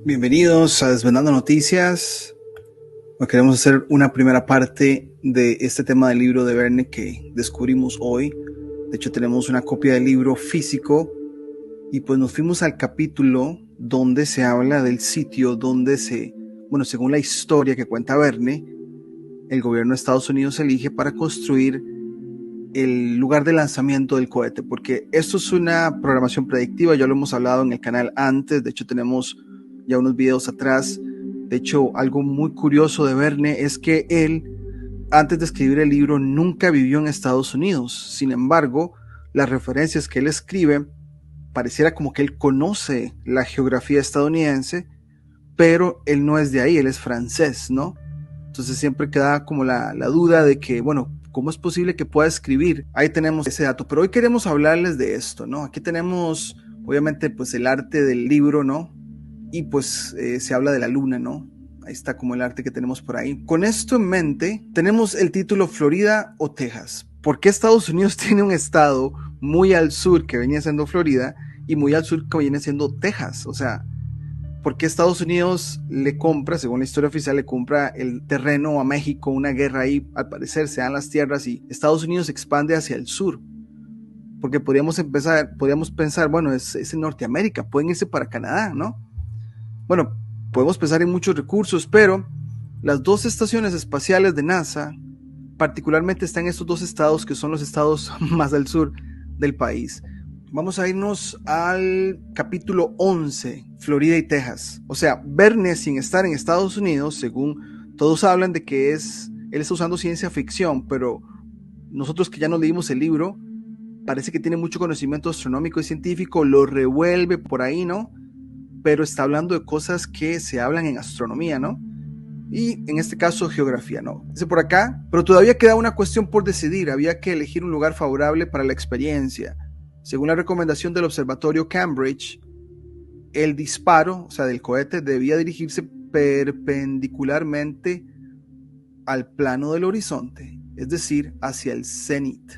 Bienvenidos a Desvendando Noticias. Hoy queremos hacer una primera parte de este tema del libro de Verne que descubrimos hoy. De hecho, tenemos una copia del libro físico y pues nos fuimos al capítulo donde se habla del sitio donde según la historia que cuenta Verne, el gobierno de Estados Unidos elige para construir el lugar de lanzamiento del cohete, porque esto es una programación predictiva. Ya lo hemos hablado en el canal antes. De hecho, tenemos ya unos videos atrás. De hecho, algo muy curioso de Verne es que él, antes de escribir el libro, nunca vivió en Estados Unidos. Sin embargo, las referencias que él escribe, pareciera como que él conoce la geografía estadounidense, pero él no es de ahí, él es francés, ¿no? Entonces siempre queda como la duda de que, bueno, ¿cómo es posible que pueda escribir? Ahí tenemos ese dato, pero hoy queremos hablarles de esto, ¿no? Aquí tenemos, obviamente, pues el arte del libro, ¿no? Y pues se habla de la luna, ¿no? Ahí está como el arte que tenemos por ahí. Con esto en mente, tenemos el título Florida o Texas. ¿Por qué Estados Unidos tiene un estado muy al sur que venía siendo Florida y muy al sur que viene siendo Texas? O sea, ¿por qué Estados Unidos le compra, según la historia oficial, le compra el terreno a México? Una guerra ahí, al parecer, se dan las tierras y Estados Unidos se expande hacia el sur. Porque podríamos pensar, bueno, es en Norteamérica, pueden irse para Canadá, ¿no? Bueno, podemos pensar en muchos recursos, pero las dos estaciones espaciales de NASA particularmente están en estos dos estados que son los estados más al sur del país. Vamos a irnos al capítulo 11, Florida y Texas. O sea, Verne, sin estar en Estados Unidos, según todos hablan de que él está usando ciencia ficción, pero nosotros que ya nos leímos el libro, parece que tiene mucho conocimiento astronómico y científico, lo revuelve por ahí, ¿no? Pero está hablando de cosas que se hablan en astronomía, ¿no? Y en este caso geografía, ¿no? Dice por acá, pero todavía queda una cuestión por decidir. Había que elegir un lugar favorable para la experiencia. Según la recomendación del observatorio Cambridge, el disparo, o sea, del cohete, debía dirigirse perpendicularmente al plano del horizonte, es decir, hacia el cenit.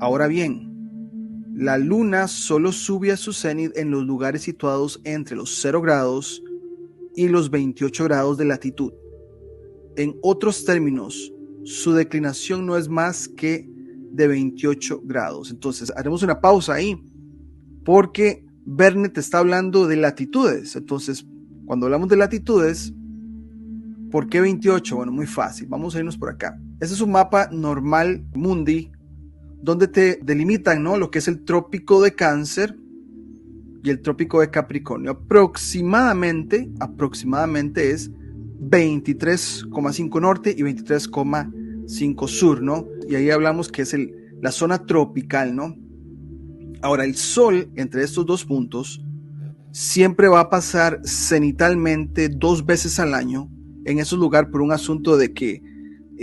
Ahora bien, la luna solo sube a su cenit en los lugares situados entre los 0 grados y los 28 grados de latitud. En otros términos, su declinación no es más que de 28 grados. Entonces, haremos una pausa ahí, porque Verne te está hablando de latitudes. Entonces, cuando hablamos de latitudes, ¿por qué 28? Bueno, muy fácil. Vamos a irnos por acá. Este es un mapa normal mundi, donde te delimitan, ¿no?, lo que es el trópico de Cáncer y el trópico de Capricornio. Aproximadamente es 23,5 norte y 23,5 sur, ¿no? Y ahí hablamos que es la zona tropical, ¿no? Ahora, el Sol, entre estos dos puntos, siempre va a pasar cenitalmente 2 veces al año en esos lugares, por un asunto de que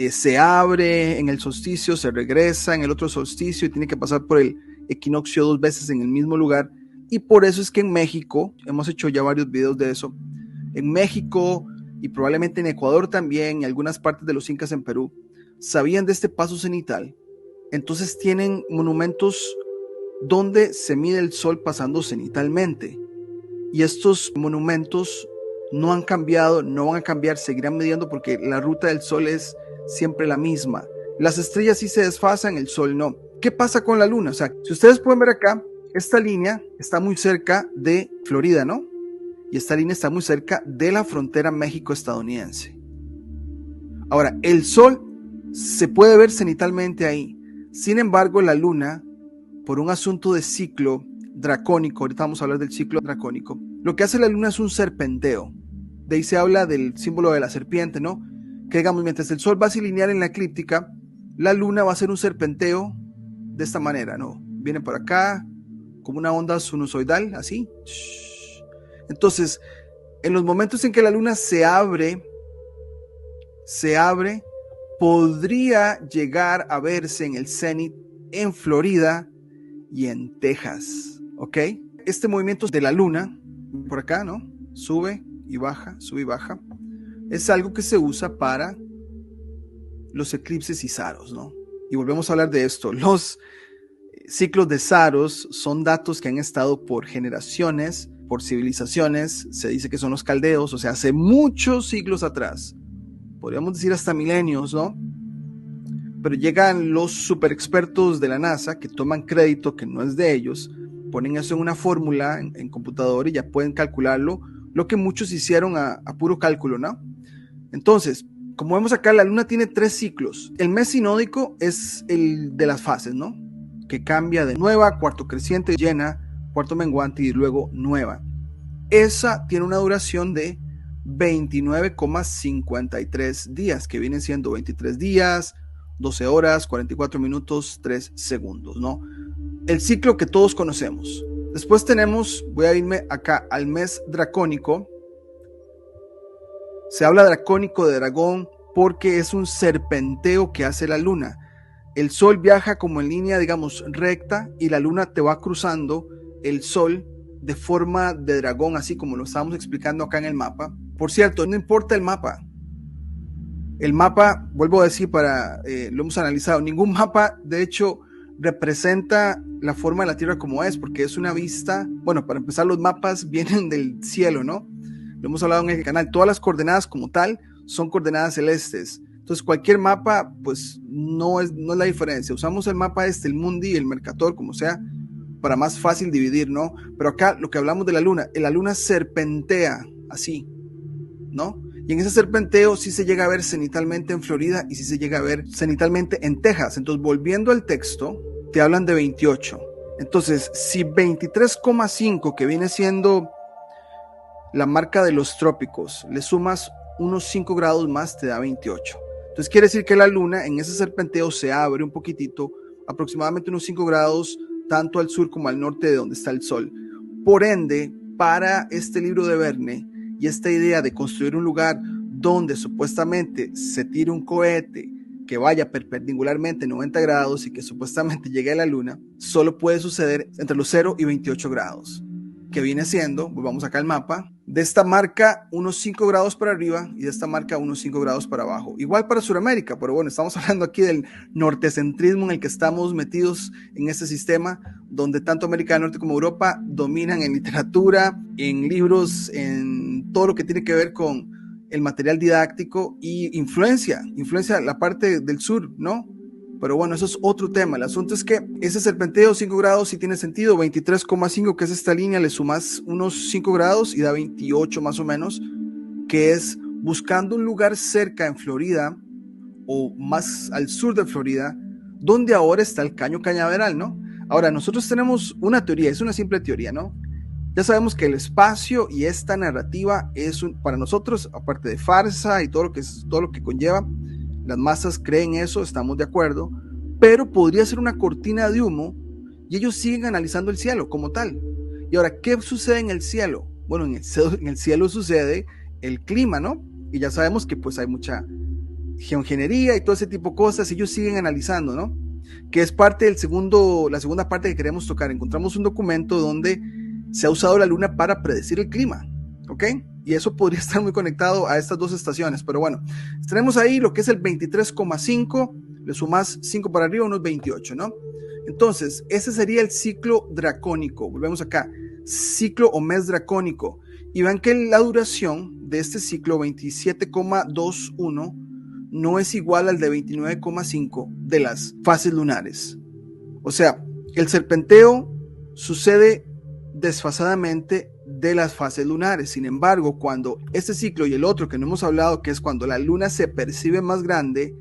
se abre en el solsticio, se regresa en el otro solsticio y tiene que pasar por el equinoccio 2 veces en el mismo lugar. Y por eso es que en México, hemos hecho ya varios videos de eso, en México y probablemente en Ecuador también, y algunas partes de los incas en Perú, sabían de este paso cenital. Entonces tienen monumentos donde se mide el sol pasando cenitalmente. Y estos monumentos no han cambiado, no van a cambiar, seguirán midiendo porque la ruta del sol es siempre la misma. Las estrellas sí se desfasan, el sol no. ¿Qué pasa con la luna? O sea, si ustedes pueden ver acá, esta línea está muy cerca de Florida, ¿no? Y esta línea está muy cerca de la frontera México-estadounidense. Ahora, el sol se puede ver cenitalmente ahí. Sin embargo, la luna, por un asunto de ciclo dracónico, ahorita vamos a hablar del ciclo dracónico, lo que hace la luna es un serpenteo. De ahí se habla del símbolo de la serpiente, ¿no? Que digamos, mientras el sol va así lineal en la eclíptica, la luna va a hacer un serpenteo de esta manera, ¿no? Viene por acá, como una onda sinusoidal, así. Entonces, en los momentos en que la luna se abre, podría llegar a verse en el cenit en Florida y en Texas, ¿ok? Este movimiento de la luna, por acá, ¿no? Sube y baja, es algo que se usa para los eclipses y saros, ¿no? Y volvemos a hablar de esto. Los ciclos de saros son datos que han estado por generaciones por civilizaciones, se dice que son los caldeos, o sea, hace muchos siglos atrás, podríamos decir hasta milenios, ¿no? Pero llegan los super expertos de la NASA que toman crédito que no es de ellos, ponen eso en una fórmula en computador y ya pueden calcularlo, lo que muchos hicieron a puro cálculo, ¿no? Entonces, como vemos acá, la luna tiene 3 ciclos. El mes sinódico es el de las fases, ¿no? Que cambia de nueva, cuarto creciente, llena, cuarto menguante y luego nueva. Esa tiene una duración de 29,53 días, que vienen siendo 23 días, 12 horas, 44 minutos, 3 segundos, ¿no? El ciclo que todos conocemos. Después tenemos, voy a irme acá al mes dracónico. Se habla dracónico de dragón porque es un serpenteo que hace la luna. El sol viaja como en línea, digamos, recta, y la luna te va cruzando el sol de forma de dragón, así como lo estábamos explicando acá en el mapa. Por cierto, no importa el mapa. El mapa, vuelvo a decir, lo hemos analizado, ningún mapa, de hecho, representa la forma de la Tierra como es, porque es una vista, bueno, para empezar, los mapas vienen del cielo, ¿no? Lo hemos hablado en el canal, todas las coordenadas como tal son coordenadas celestes. Entonces cualquier mapa pues no es la diferencia. Usamos el mapa el Mundi, el Mercator, como sea, para más fácil dividir, ¿no? Pero acá lo que hablamos de la luna serpentea así, ¿no? Y en ese serpenteo sí se llega a ver cenitalmente en Florida y sí se llega a ver cenitalmente en Texas. Entonces, volviendo al texto, te hablan de 28. Entonces, si 23,5, que viene siendo la marca de los trópicos, le sumas unos 5 grados más, te da 28. Entonces quiere decir que la luna en ese serpenteo se abre un poquitito, aproximadamente unos 5 grados, tanto al sur como al norte de donde está el sol. Por ende, para este libro de Verne y esta idea de construir un lugar donde supuestamente se tire un cohete que vaya perpendicularmente 90 grados y que supuestamente llegue a la luna, solo puede suceder entre los 0 y 28 grados. Que viene siendo, volvamos acá al mapa, de esta marca unos 5 grados para arriba y de esta marca unos 5 grados para abajo. Igual para Sudamérica, pero bueno, estamos hablando aquí del nortecentrismo en el que estamos metidos en este sistema, donde tanto América del Norte como Europa dominan en literatura, en libros, en todo lo que tiene que ver con el material didáctico y influencia la parte del sur, ¿no? Pero bueno, eso es otro tema. El asunto es que ese serpenteo 5 grados sí tiene sentido. 23,5, que es esta línea, le sumas unos 5 grados y da 28 más o menos, que es buscando un lugar cerca en Florida o más al sur de Florida, donde ahora está el Caño Cañaveral, ¿no? Ahora, nosotros tenemos una teoría, es una simple teoría, ¿no? Ya sabemos que el espacio y esta narrativa es para nosotros, aparte de farsa y todo lo que conlleva, las masas creen eso, estamos de acuerdo, pero podría ser una cortina de humo y ellos siguen analizando el cielo como tal. Y ahora, ¿qué sucede en el cielo? Bueno, en el cielo sucede el clima, ¿no? Y ya sabemos que pues hay mucha geoingeniería y todo ese tipo de cosas, y ellos siguen analizando, ¿no? Que es parte la segunda parte que queremos tocar. Encontramos un documento donde se ha usado la luna para predecir el clima, ¿ok? Y eso podría estar muy conectado a estas dos estaciones, pero bueno, tenemos ahí lo que es el 23,5, le sumas 5 para arriba, unos 28, ¿no? Entonces, ese sería el ciclo dracónico. Volvemos acá, ciclo o mes dracónico, y vean que la duración de este ciclo 27,21 no es igual al de 29,5 de las fases lunares. O sea, el serpenteo sucede desfasadamente de las fases lunares. Sin embargo, cuando este ciclo y el otro que no hemos hablado, que es cuando la luna se percibe más grande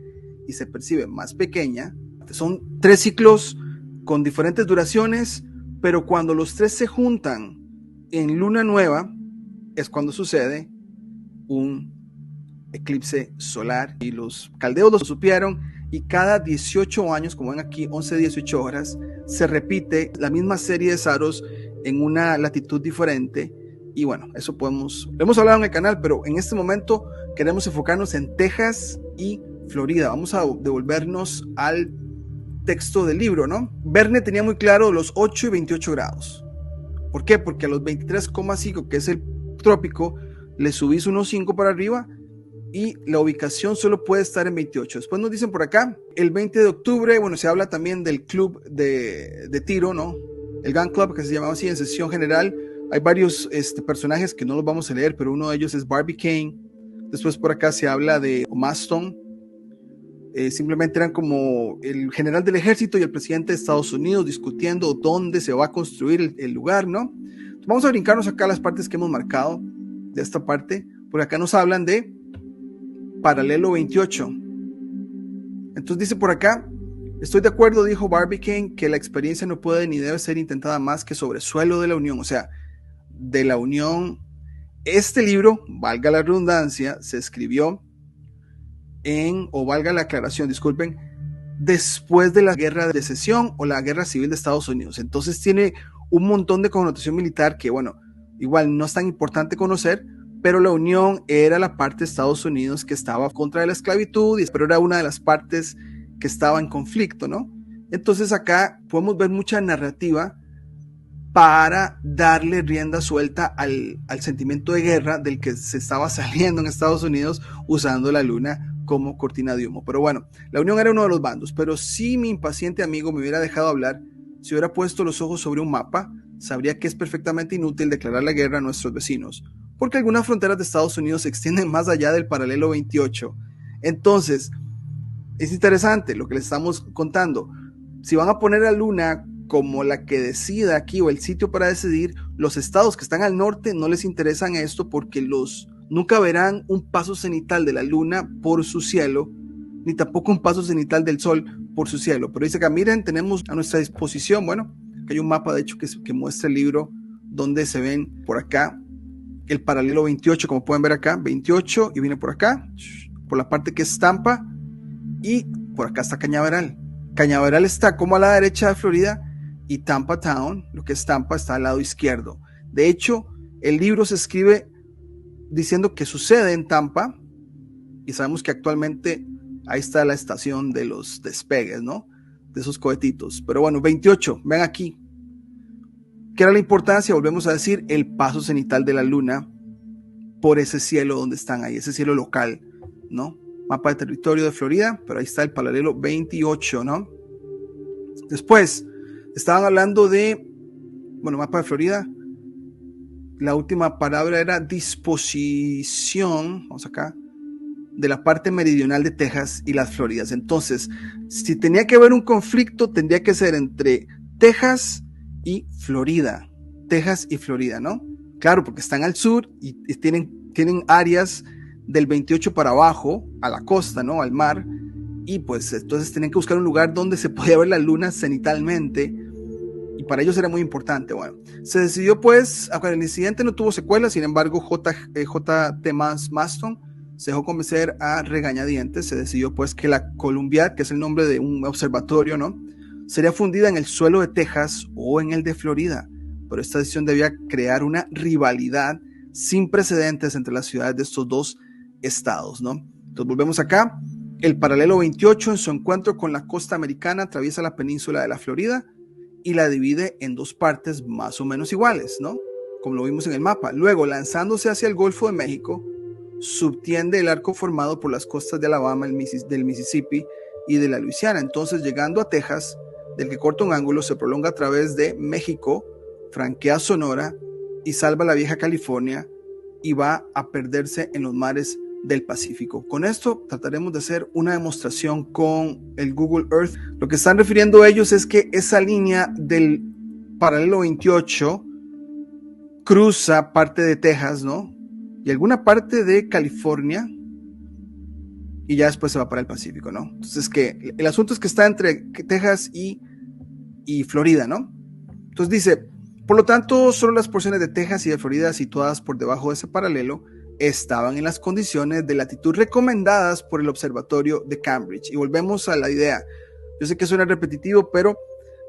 y se percibe más pequeña, son 3 ciclos con diferentes duraciones, pero cuando los 3 se juntan en luna nueva es cuando sucede un eclipse solar, y los caldeos lo supieron, y cada 18 años, como ven aquí, 11-18 horas, se repite la misma serie de Saros en una latitud diferente. Y bueno, eso lo hemos hablado en el canal, pero en este momento queremos enfocarnos en Texas y Florida. Vamos a devolvernos al texto del libro, ¿no? Verne tenía muy claro los 8 y 28 grados. ¿Por qué? Porque a los 23,5, que es el trópico, le subís unos 5 para arriba y la ubicación solo puede estar en 28. Después nos dicen por acá, el 20 de octubre, bueno, se habla también del club de tiro, ¿no? El Gun Club, que se llamaba así en sesión general, Hay varios personajes que no los vamos a leer, pero uno de ellos es Barbicane. Después por acá se habla de Maston. Simplemente eran como el general del ejército y el presidente de Estados Unidos discutiendo dónde se va a construir el lugar, ¿no? Entonces vamos a brincarnos acá las partes que hemos marcado de esta parte. Por acá nos hablan de paralelo 28. Entonces dice por acá: estoy de acuerdo, dijo Barbicane, que la experiencia no puede ni debe ser intentada más que sobre suelo de la Unión, o sea, de la Unión. Este libro, valga la redundancia, se escribió o valga la aclaración, disculpen, después de la guerra de secesión o la guerra civil de Estados Unidos. Entonces tiene un montón de connotación militar que, bueno, igual no es tan importante conocer, pero la Unión era la parte de Estados Unidos que estaba contra la esclavitud, pero era una de las partes que estaba en conflicto, ¿no? Entonces acá podemos ver mucha narrativa para darle rienda suelta al sentimiento de guerra del que se estaba saliendo en Estados Unidos usando la luna como cortina de humo. Pero bueno, la Unión era uno de los bandos, pero si mi impaciente amigo me hubiera dejado hablar, si hubiera puesto los ojos sobre un mapa, sabría que es perfectamente inútil declarar la guerra a nuestros vecinos, porque algunas fronteras de Estados Unidos se extienden más allá del paralelo 28. Entonces, es interesante lo que les estamos contando. Si van a poner la luna como la que decida aquí o el sitio para decidir, los estados que están al norte no les interesan esto porque nunca verán un paso cenital de la luna por su cielo, ni tampoco un paso cenital del sol por su cielo. Pero dice acá, miren, tenemos a nuestra disposición, bueno, que hay un mapa de hecho que muestra el libro donde se ven por acá el paralelo 28, como pueden ver acá, 28, y viene por acá, por la parte que es Tampa, y por acá está Cañaveral. Cañaveral está como a la derecha de Florida, y Tampa Town, lo que es Tampa, está al lado izquierdo. De hecho, el libro se escribe diciendo que sucede en Tampa, y sabemos que actualmente ahí está la estación de los despegues, ¿no? De esos cohetitos. Pero bueno, 28, vean aquí. ¿Qué era la importancia? Volvemos a decir, el paso cenital de la luna por ese cielo donde están ahí, ese cielo local, ¿no? Mapa de territorio de Florida, pero ahí está el paralelo 28, ¿no? Después, estaban hablando de, bueno, mapa de Florida. La última palabra era disposición, vamos acá, de la parte meridional de Texas y las Floridas. Entonces, si tenía que haber un conflicto, tendría que ser entre Texas y Florida. Texas y Florida, ¿no? Claro, porque están al sur y tienen áreas del 28 para abajo, a la costa, ¿no? Al mar. Y pues entonces tenían que buscar un lugar donde se podía ver la luna cenitalmente. Y para ellos era muy importante. Bueno, se decidió pues, aunque el incidente no tuvo secuelas, sin embargo J.T. Maston se dejó convencer a regañadientes. Se decidió pues que la Columbia, que es el nombre de un observatorio, ¿no?, sería fundida en el suelo de Texas o en el de Florida. Pero esta decisión debía crear una rivalidad sin precedentes entre las ciudades de estos dos estados, ¿no? Entonces volvemos acá. El paralelo 28 en su encuentro con la costa americana atraviesa la península de la Florida y la divide en dos partes más o menos iguales, ¿no?, como lo vimos en el mapa. Luego, lanzándose hacia el Golfo de México, subtiende el arco formado por las costas de Alabama, del Mississippi y de la Luisiana. Entonces, llegando a Texas, del que corta un ángulo, se prolonga a través de México, franquea Sonora y salva la vieja California y va a perderse en los mares del Pacífico. Con esto trataremos de hacer una demostración con el Google Earth. Lo que están refiriendo ellos es que esa línea del paralelo 28 cruza parte de Texas, ¿no?, y alguna parte de California, y ya después se va para el Pacífico, ¿no? Entonces que el asunto es que está entre Texas y Florida, ¿no? Entonces dice, por lo tanto, solo las porciones de Texas y de Florida situadas por debajo de ese paralelo estaban en las condiciones de latitud recomendadas por el observatorio de Cambridge. Y volvemos a la idea. Yo sé que suena repetitivo, pero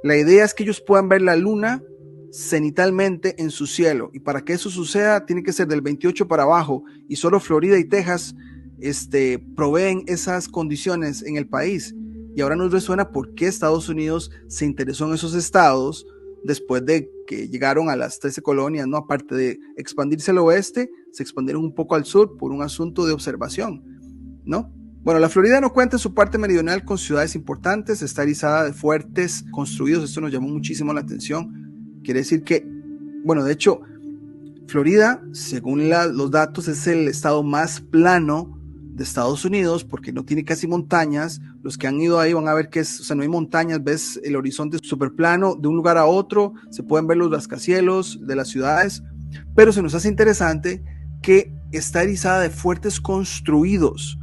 la idea es que ellos puedan ver la luna cenitalmente en su cielo. Y para que eso suceda, tiene que ser del 28 para abajo. Y solo Florida y Texas proveen esas condiciones en el país. Y ahora nos resuena por qué Estados Unidos se interesó en esos estados después de que llegaron a las 13 colonias, ¿no? Aparte de expandirse al oeste, se expandieron un poco al sur por un asunto de observación, ¿no? Bueno, la Florida no cuenta en su parte meridional con ciudades importantes, está erizada de fuertes construidos. Esto nos llamó muchísimo la atención. Quiere decir que, bueno, de hecho, Florida, según los datos, es el estado más plano de Estados Unidos porque no tiene casi montañas. Los que han ido ahí van a ver que no hay montañas, ves el horizonte súper plano de un lugar a otro, se pueden ver los rascacielos de las ciudades, pero se nos hace interesante que está erizada de fuertes construidos.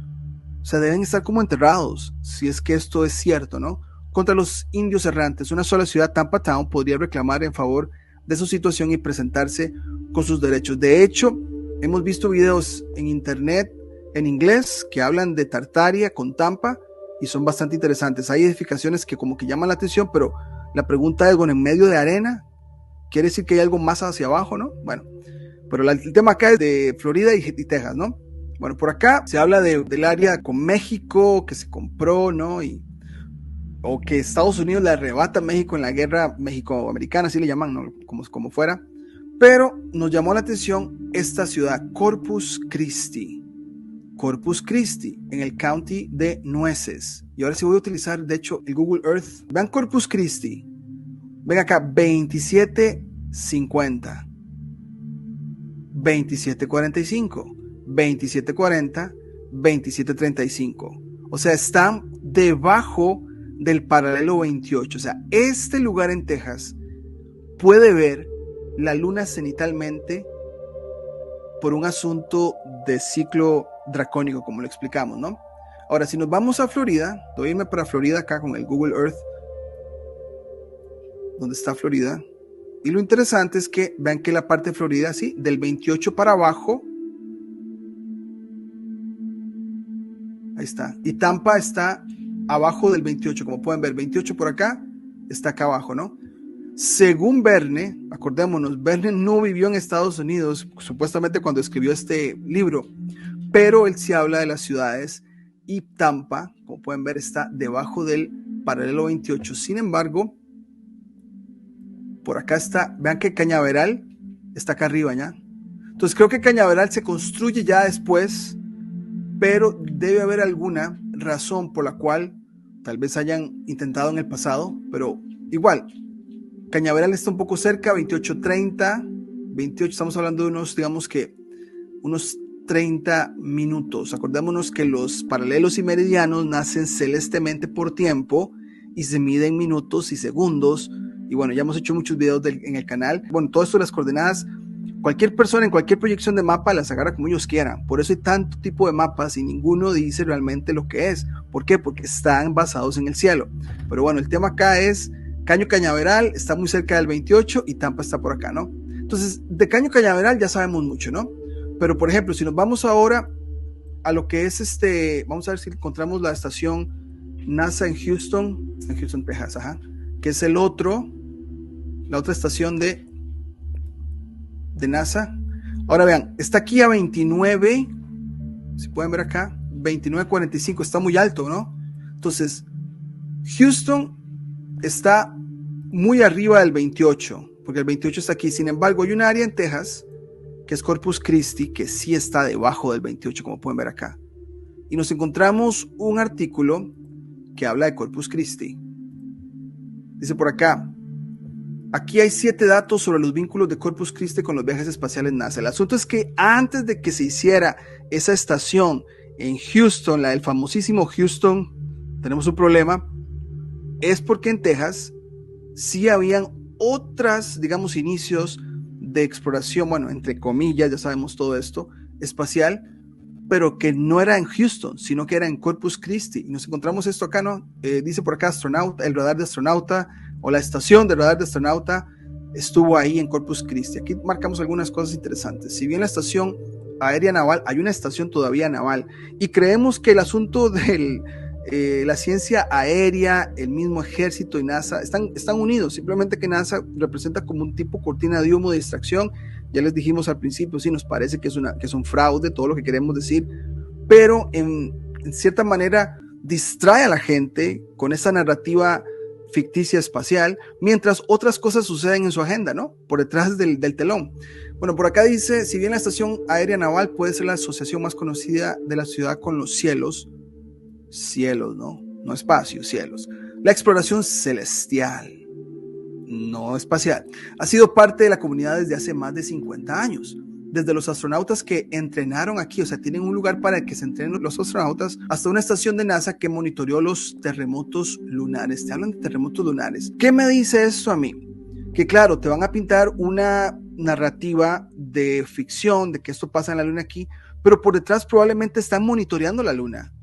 O sea, deben estar como enterrados, si es que esto es cierto, ¿no? Contra los indios errantes. Una sola ciudad, Tampa Town, podría reclamar en favor de su situación y presentarse con sus derechos. De hecho, hemos visto videos en internet en inglés que hablan de Tartaria con Tampa y son bastante interesantes. Hay edificaciones que como que llaman la atención, pero la pregunta es, bueno, en medio de arena, quiere decir que hay algo más hacia abajo, ¿no? Bueno, pero el tema acá es de Florida y Texas, ¿no? Bueno, por acá se habla del área con México que se compró, ¿no? O que Estados Unidos le arrebata a México en la guerra México-americana, así le llaman, ¿no? Como fuera. Pero nos llamó la atención esta ciudad, Corpus Christi. Corpus Christi, en el county de Nueces. Y ahora sí voy a utilizar, de hecho, el Google Earth. Vean Corpus Christi. Ven acá, 2750. 2745. 2740, 2735. O sea, están debajo del paralelo 28. O sea, este lugar en Texas puede ver la luna cenitalmente por un asunto de ciclo dracónico, como lo explicamos, ¿no? Ahora, si nos vamos a Florida, voy a irme para Florida acá con el Google Earth, donde está Florida. Y lo interesante es que vean que la parte de Florida, sí, del 28 para abajo, ahí está. Y Tampa está abajo del 28, como pueden ver, 28 por acá, está acá abajo, ¿no? Según Verne, acordémonos, Verne no vivió en Estados Unidos, supuestamente cuando escribió este libro, pero él sí habla de las ciudades y Tampa, como pueden ver, está debajo del paralelo 28. Sin embargo, por acá está, vean que Cañaveral está acá arriba, ¿ya? Entonces creo que Cañaveral se construye ya después, pero debe haber alguna razón por la cual tal vez hayan intentado en el pasado, pero igual, Cañaveral está un poco cerca, 28:30, 28, estamos hablando de unos, digamos que, unos 30 minutos. Acordémonos que los paralelos y meridianos nacen celestemente por tiempo y se miden minutos y segundos. Y bueno, ya hemos hecho muchos videos en el canal. Bueno, todo esto de las coordenadas, cualquier persona en cualquier proyección de mapa las agarra como ellos quieran. Por eso hay tanto tipo de mapas y ninguno dice realmente lo que es. ¿Por qué? Porque están basados en el cielo. Pero bueno, el tema acá es Caño Cañaveral está muy cerca del 28 y Tampa está por acá, ¿no? Entonces, de Caño Cañaveral ya sabemos mucho, ¿no? Pero, por ejemplo, si nos vamos ahora a lo que es vamos a ver si encontramos la estación NASA en Houston, Texas, que es la otra estación de NASA. Ahora vean, está aquí a 29, si pueden ver acá, 29:45, está muy alto, ¿no? Entonces, Houston está muy arriba del 28, porque el 28 está aquí. Sin embargo, hay un área en Texas, que es Corpus Christi, que sí está debajo del 28, como pueden ver acá. Y nos encontramos un artículo que habla de Corpus Christi. Dice por acá, aquí hay 7 datos sobre los vínculos de Corpus Christi con los viajes espaciales NASA. El asunto es que antes de que se hiciera esa estación en Houston, la del famosísimo Houston, tenemos un problema, es porque en Texas sí habían otras, digamos, inicios de exploración, bueno, entre comillas, ya sabemos todo esto, espacial, pero que no era en Houston, sino que era en Corpus Christi. Y nos encontramos esto acá, ¿no? Dice por acá astronauta, el radar de astronauta, o la estación de radar de astronauta estuvo ahí en Corpus Christi. Aquí marcamos algunas cosas interesantes. Si bien la estación aérea naval, hay una estación todavía naval, y creemos que el asunto de la ciencia aérea, el mismo ejército y NASA están unidos, simplemente que NASA representa como un tipo cortina de humo de distracción. Ya les dijimos al principio, sí, nos parece que es un fraude, todo lo que queremos decir, pero en cierta manera distrae a la gente con esa narrativa ficticia espacial, mientras otras cosas suceden en su agenda, ¿no? Por detrás del telón. Bueno, por acá dice, si bien la Estación Aérea Naval puede ser la asociación más conocida de la ciudad con los cielos, ¿no? No espacio, cielos. La exploración celestial no espacial. Ha sido parte de la comunidad desde hace más de 50 años. Desde los astronautas que entrenaron aquí, o sea, tienen un lugar para que se entrenen los astronautas, hasta una estación de NASA que monitoreó los terremotos lunares. Te hablan de terremotos lunares. ¿Qué me dice esto a mí? Que claro, te van a pintar una narrativa de ficción, de que esto pasa en la luna aquí, pero por detrás probablemente están monitoreando la luna.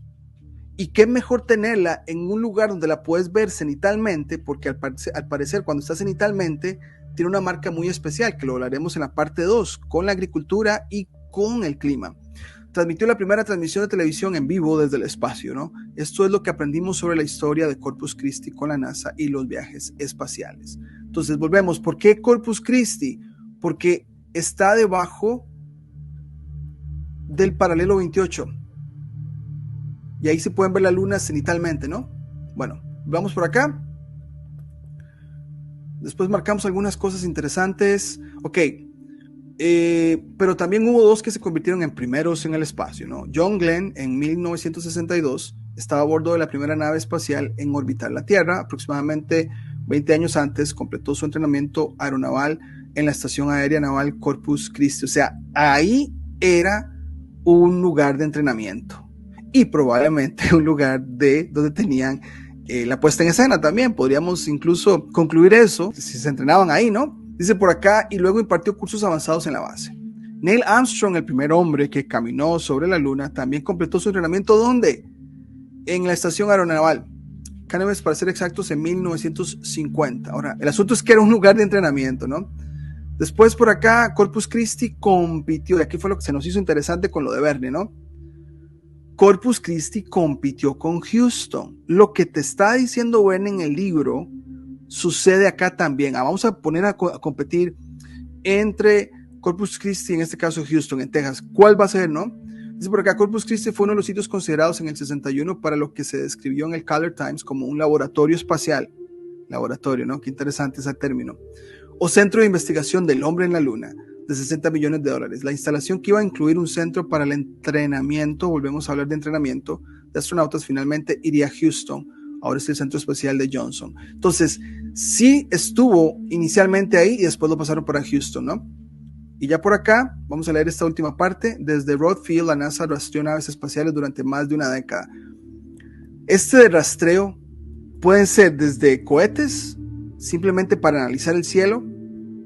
Y qué mejor tenerla en un lugar donde la puedes ver cenitalmente, porque al parecer cuando está cenitalmente tiene una marca muy especial, que lo hablaremos en la parte 2, con la agricultura y con el clima. Transmitió la primera transmisión de televisión en vivo desde el espacio, ¿no? Esto es lo que aprendimos sobre la historia de Corpus Christi con la NASA y los viajes espaciales. Entonces volvemos, ¿por qué Corpus Christi? Porque está debajo del paralelo 28. Y ahí se pueden ver la luna cenitalmente, ¿no? Bueno, vamos por acá. Después marcamos algunas cosas interesantes. Ok, pero también hubo dos que se convirtieron en primeros en el espacio, ¿no? John Glenn en 1962 estaba a bordo de la primera nave espacial en orbitar la Tierra. Aproximadamente 20 años antes completó su entrenamiento aeronaval en la Estación Aérea Naval Corpus Christi. O sea, ahí era un lugar de entrenamiento y probablemente un lugar de donde tenían la puesta en escena también. Podríamos incluso concluir eso si se entrenaban ahí, ¿no? Dice por acá, y luego impartió cursos avanzados en la base. Neil Armstrong, el primer hombre que caminó sobre la luna, también completó su entrenamiento ¿dónde? En la estación aeronaval Canevas, para ser exactos, en 1950. Ahora, el asunto es que era un lugar de entrenamiento, ¿no? Después por acá, Corpus Christi compitió, y aquí fue lo que se nos hizo interesante con lo de Verne, ¿no? Corpus Christi compitió con Houston. Lo que te está diciendo Verne en el libro sucede acá también. Vamos a poner a competir entre Corpus Christi, en este caso Houston, en Texas. ¿Cuál va a ser, no? Dice por acá, Corpus Christi fue uno de los sitios considerados en el 61 para lo que se describió en el Color Times como un laboratorio espacial. Laboratorio, ¿no? Qué interesante ese término. O centro de investigación del hombre en la luna, de $60 millones. La instalación, que iba a incluir un centro para el entrenamiento, volvemos a hablar de entrenamiento de astronautas, finalmente iría a Houston. Ahora es el centro espacial de Johnson. Entonces, sí estuvo inicialmente ahí y después lo pasaron para Houston, ¿no? Y ya por acá, vamos a leer esta última parte. Desde Rodd Field, la NASA rastreó naves espaciales durante más de una década. Este de rastreo pueden ser desde cohetes, simplemente para analizar el cielo,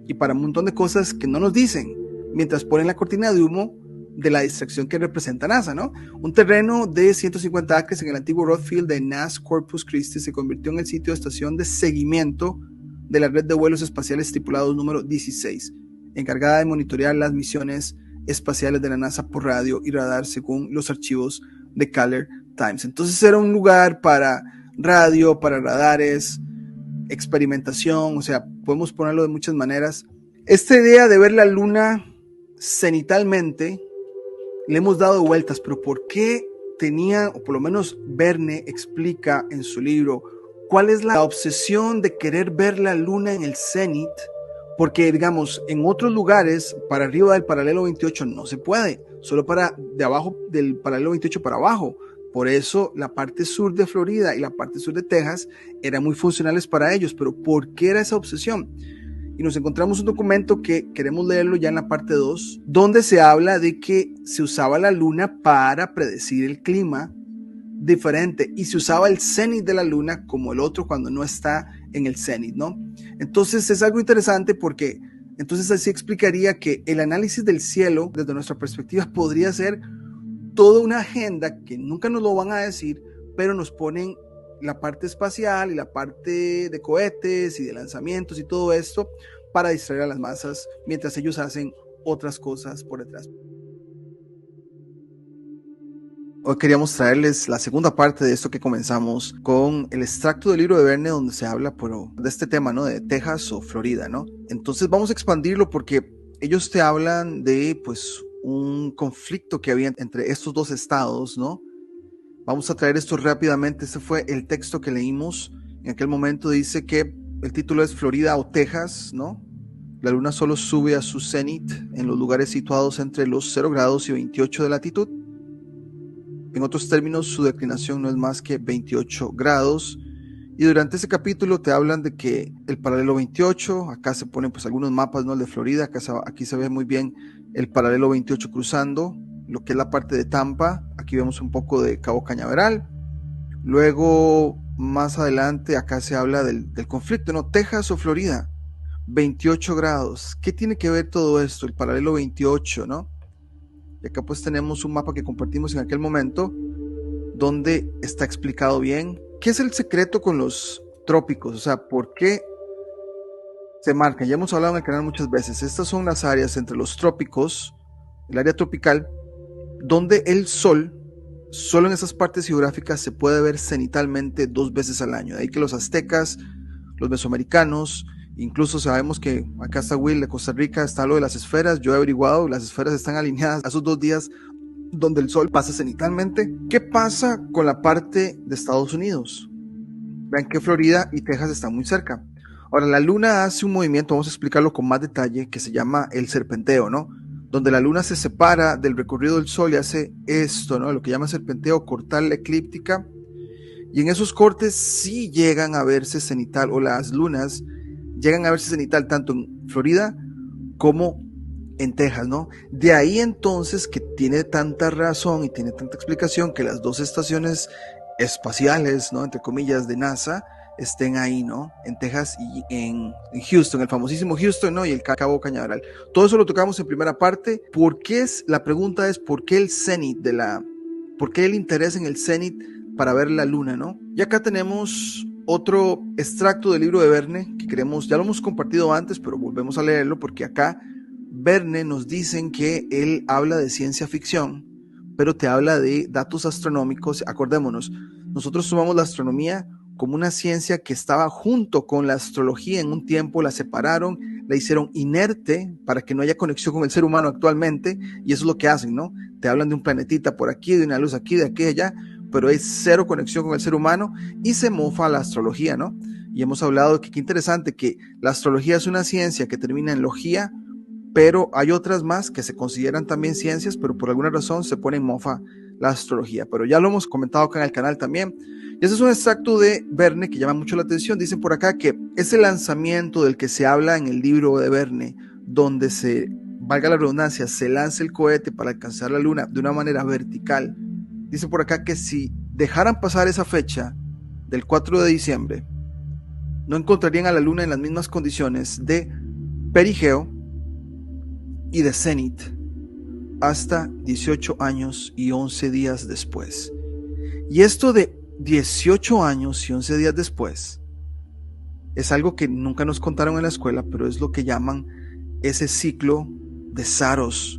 y para un montón de cosas que no nos dicen, mientras ponen la cortina de humo de la distracción que representa NASA, ¿no? Un terreno de 150 acres en el antiguo Rodd Field de NASA Corpus Christi se convirtió en el sitio de estación de seguimiento de la red de vuelos espaciales tripulados número 16, encargada de monitorear las misiones espaciales de la NASA por radio y radar, según los archivos de Color Times. Entonces era un lugar para radio, para radares, experimentación, o sea, podemos ponerlo de muchas maneras. Esta idea de ver la luna cenitalmente le hemos dado vueltas, pero ¿por qué tenía, o por lo menos Verne explica en su libro, cuál es la obsesión de querer ver la luna en el cenit? Porque, digamos, en otros lugares, para arriba del paralelo 28 no se puede, solo para de abajo del paralelo 28 para abajo. Por eso la parte sur de Florida y la parte sur de Texas eran muy funcionales para ellos. Pero ¿por qué era esa obsesión? Y nos encontramos un documento que queremos leerlo ya en la parte 2, donde se habla de que se usaba la luna para predecir el clima diferente y se usaba el cenit de la luna como el otro cuando no está en el cenit, ¿no? Entonces es algo interesante porque entonces así explicaría que el análisis del cielo desde nuestra perspectiva podría ser toda una agenda que nunca nos lo van a decir, pero nos ponen la parte espacial y la parte de cohetes y de lanzamientos y todo esto para distraer a las masas mientras ellos hacen otras cosas por detrás. Hoy queríamos traerles la segunda parte de esto que comenzamos con el extracto del libro de Verne donde se habla de este tema, ¿no? De Texas o Florida, ¿no? Entonces vamos a expandirlo porque ellos te hablan de pues un conflicto que había entre estos dos estados, ¿no? Vamos a traer esto rápidamente. Este fue el texto que leímos. En aquel momento dice que el título es Florida o Texas, ¿no? La luna solo sube a su cenit en los lugares situados entre los 0 grados y 28 de latitud. En otros términos, su declinación no es más que 28 grados. Y Y durante ese capítulo te hablan de que el paralelo 28, acá se ponen pues algunos mapas, ¿no? El de Florida, aquí se ve muy bien el paralelo 28 cruzando lo que es la parte de Tampa. Aquí vemos un poco de Cabo Cañaveral. Luego, más adelante, acá se habla del conflicto, ¿no? Texas o Florida, 28 grados. ¿Qué tiene que ver todo esto? El paralelo 28, ¿no? Y acá pues tenemos un mapa que compartimos en aquel momento, donde está explicado bien qué es el secreto con los trópicos, o sea, por qué se marcan. Ya hemos hablado en el canal muchas veces. Estas son las áreas entre los trópicos, el área tropical, donde el sol, solo en esas partes geográficas, se puede ver cenitalmente 2 veces al año. De ahí que los aztecas, los mesoamericanos, incluso sabemos que acá está Will de Costa Rica, está lo de las esferas. Yo he averiguado, las esferas están alineadas a esos 2 días donde el sol pasa cenitalmente. ¿Qué pasa con la parte de Estados Unidos? Vean que Florida y Texas están muy cerca. Ahora, la luna hace un movimiento, vamos a explicarlo con más detalle, que se llama el serpenteo, ¿no? Donde la luna se separa del recorrido del sol y hace esto, ¿no? Lo que llama serpenteo, cortar la eclíptica. Y en esos cortes sí llegan a verse cenital, o las lunas llegan a verse cenital tanto en Florida como en Texas, ¿no? De ahí entonces que tiene tanta razón y tiene tanta explicación que las 2 estaciones espaciales, ¿no? Entre comillas, de NASA, estén ahí, ¿no? En Texas y en Houston, el famosísimo Houston, ¿no? Y el Cabo Cañaveral. Todo eso lo tocamos en primera parte. La pregunta es, ¿por qué el cenit por qué el interés en el cenit para ver la luna, ¿no? Y acá tenemos otro extracto del libro de Verne que ya lo hemos compartido antes, pero volvemos a leerlo porque acá Verne nos dicen que él habla de ciencia ficción, pero te habla de datos astronómicos. Acordémonos, nosotros tomamos la astronomía como una ciencia que estaba junto con la astrología en un tiempo, la separaron, la hicieron inerte para que no haya conexión con el ser humano actualmente, y eso es lo que hacen, ¿no? Te hablan de un planetita por aquí, de una luz aquí, de aquí, de allá, pero hay cero conexión con el ser humano y se mofa la astrología, ¿no? Y hemos hablado que qué interesante que la astrología es una ciencia que termina en logía, pero hay otras más que se consideran también ciencias, pero por alguna razón se pone en mofa la astrología. Pero ya lo hemos comentado acá en el canal también. Y ese es un extracto de Verne que llama mucho la atención. Dicen por acá que ese lanzamiento del que se habla en el libro de Verne, donde valga la redundancia, se lanza el cohete para alcanzar la luna de una manera vertical. Dice por acá que si dejaran pasar esa fecha del 4 de diciembre, no encontrarían a la luna en las mismas condiciones de perigeo y de cenit hasta 18 años y 11 días después. Y esto de 18 años y 11 días después es algo que nunca nos contaron en la escuela, pero es lo que llaman ese ciclo de Saros.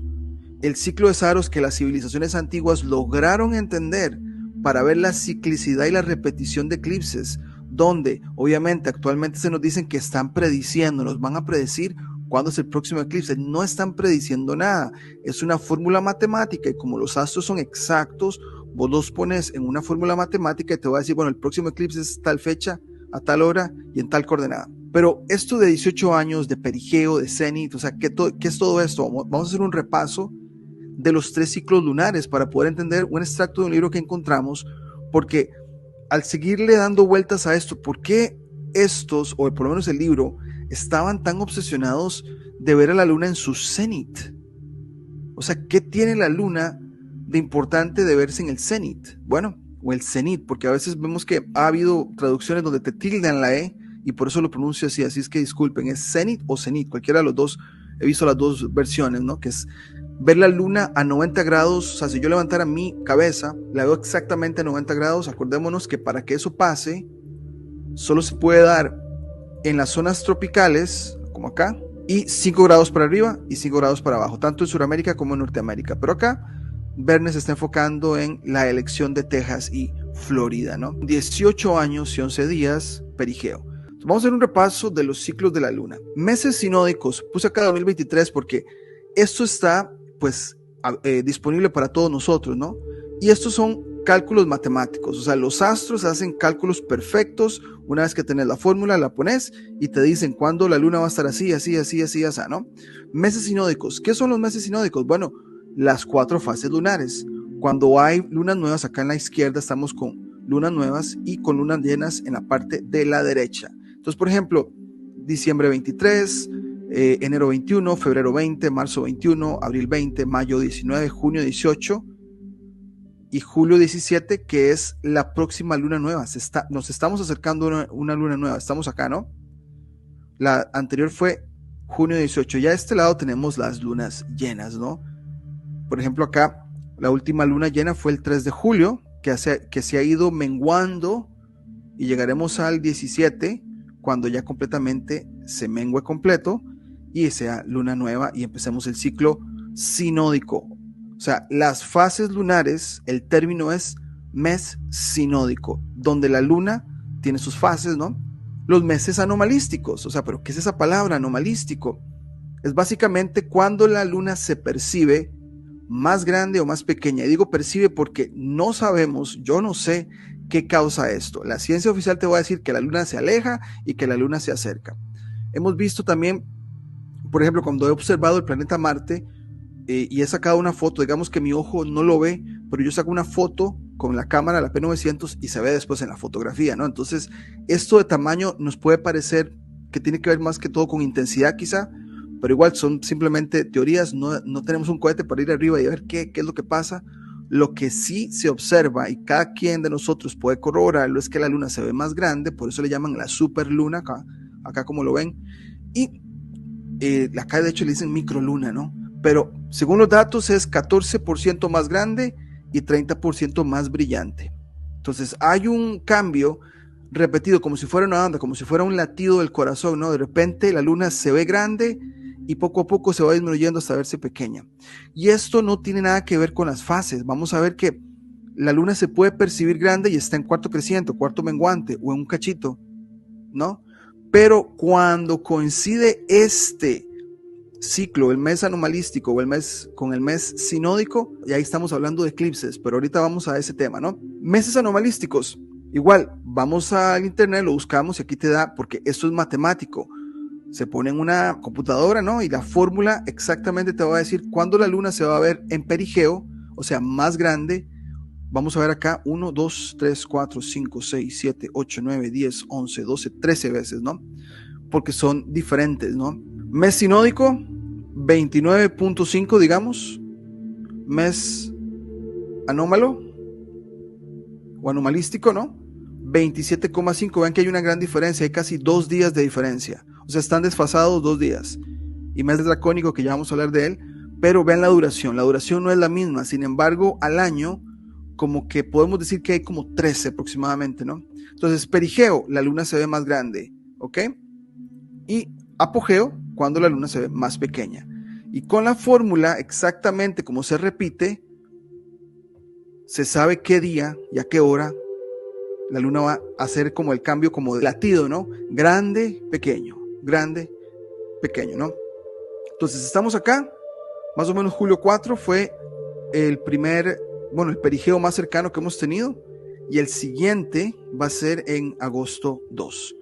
El ciclo de Saros que las civilizaciones antiguas lograron entender para ver la ciclicidad y la repetición de eclipses, donde obviamente actualmente se nos dicen que están prediciendo, nos van a predecir cuándo es el próximo eclipse. No están prediciendo nada, es una fórmula matemática y como los astros son exactos, vos los pones en una fórmula matemática y te va a decir, bueno, el próximo eclipse es tal fecha, a tal hora y en tal coordenada. Pero esto de 18 años de perigeo, de cenit, o sea, ¿qué es todo esto? Vamos a hacer un repaso de los 3 ciclos lunares para poder entender un extracto de un libro que encontramos, porque al seguirle dando vueltas a esto, ¿por qué estos, o por lo menos el libro, estaban tan obsesionados de ver a la luna en su cenit? O sea, ¿qué tiene la luna de importante de verse en el cenit? Bueno, o el cenit, porque a veces vemos que ha habido traducciones donde te tildan la E y por eso lo pronuncio así es que disculpen, es cenit o cenit, cualquiera de los dos, he visto las dos versiones, ¿no? Que es ver la luna a 90 grados, o sea, si yo levantara mi cabeza, la veo exactamente a 90 grados, acordémonos que para que eso pase, solo se puede dar en las zonas tropicales, como acá, y 5 grados para arriba y 5 grados para abajo, tanto en Sudamérica como en Norteamérica. Pero acá, Verne se está enfocando en la elección de Texas y Florida, ¿no? 18 años y 11 días, perigeo. Entonces, vamos a hacer un repaso de los ciclos de la luna. Meses sinódicos, puse acá 2023 porque esto está, pues, disponible para todos nosotros, ¿no? Y estos son cálculos matemáticos, o sea, los astros hacen cálculos perfectos. Una vez que tenés la fórmula, la pones y te dicen cuándo la luna va a estar así, así, así, así, así, ¿no? Meses sinódicos. ¿Qué son los meses sinódicos? Bueno, las 4 fases lunares. Cuando hay lunas nuevas, acá en la izquierda estamos con lunas nuevas y con lunas llenas en la parte de la derecha. Entonces, por ejemplo, diciembre 23, enero 21, febrero 20, marzo 21, abril 20, mayo 19, junio 18 y julio 17, que es la próxima luna nueva. Nos estamos acercando a una luna nueva. Estamos acá, ¿no? La anterior fue junio 18. Ya a este lado tenemos las lunas llenas, ¿no? Por ejemplo, acá la última luna llena fue el 3 de julio, que se ha ido menguando y llegaremos al 17, cuando ya completamente se mengue completo y sea luna nueva y empecemos el ciclo sinódico. O sea, las fases lunares, el término es mes sinódico, donde la luna tiene sus fases, ¿no? Los meses anomalísticos, o sea, ¿pero qué es esa palabra anomalístico? Es básicamente cuando la luna se percibe más grande o más pequeña. Y digo percibe porque no sabemos, yo no sé qué causa esto. La ciencia oficial te va a decir que la luna se aleja y que la luna se acerca. Hemos visto también, por ejemplo, cuando he observado el planeta Marte y he sacado una foto, digamos que mi ojo no lo ve, pero yo saco una foto con la cámara, la P900, y se ve después en la fotografía, ¿no? Entonces, esto de tamaño nos puede parecer que tiene que ver más que todo con intensidad quizá, pero igual son simplemente teorías, no tenemos un cohete para ir arriba y ver qué es lo que pasa. Lo que sí se observa y cada quien de nosotros puede corroborarlo es que la luna se ve más grande, por eso le llaman la superluna, acá como lo ven, y acá de hecho le dicen microluna, ¿no? Pero según los datos es 14% más grande y 30% más brillante. Entonces hay un cambio repetido como si fuera una onda, como si fuera un latido del corazón, ¿no? De repente la luna se ve grande y poco a poco se va disminuyendo hasta verse pequeña. Y esto no tiene nada que ver con las fases. Vamos a ver que la luna se puede percibir grande y está en cuarto creciente, cuarto menguante o en un cachito, ¿no? Pero cuando coincide este ciclo, el mes anomalístico o el mes con el mes sinódico, y ahí estamos hablando de eclipses, pero ahorita vamos a ese tema, ¿no? Meses anomalísticos, igual, vamos al internet, lo buscamos y aquí te da, porque esto es matemático, se pone en una computadora, ¿no? Y la fórmula exactamente te va a decir cuándo la luna se va a ver en perigeo, o sea, más grande. Vamos a ver acá, 1, 2, 3, 4, 5, 6, 7, 8, 9, 10, 11, 12, 13 veces, ¿no? Porque son diferentes, ¿no? Mes sinódico, 29.5, digamos. Mes anómalo o anomalístico, ¿no? 27.5. Vean que hay una gran diferencia, hay casi 2 días de diferencia. O sea, están desfasados 2 días. Y mes dracónico, que ya vamos a hablar de él, pero vean la duración no es la misma. Sin embargo, al año, como que podemos decir que hay como 13 aproximadamente, ¿no? Entonces, perigeo, la luna se ve más grande, ¿ok? Y apogeo, cuando la luna se ve más pequeña. Y con la fórmula, exactamente como se repite, se sabe qué día y a qué hora la luna va a hacer como el cambio como de latido, ¿no? Grande, pequeño, ¿no? Entonces estamos acá, más o menos julio 4 fue el perigeo más cercano que hemos tenido, y el siguiente va a ser en agosto 2.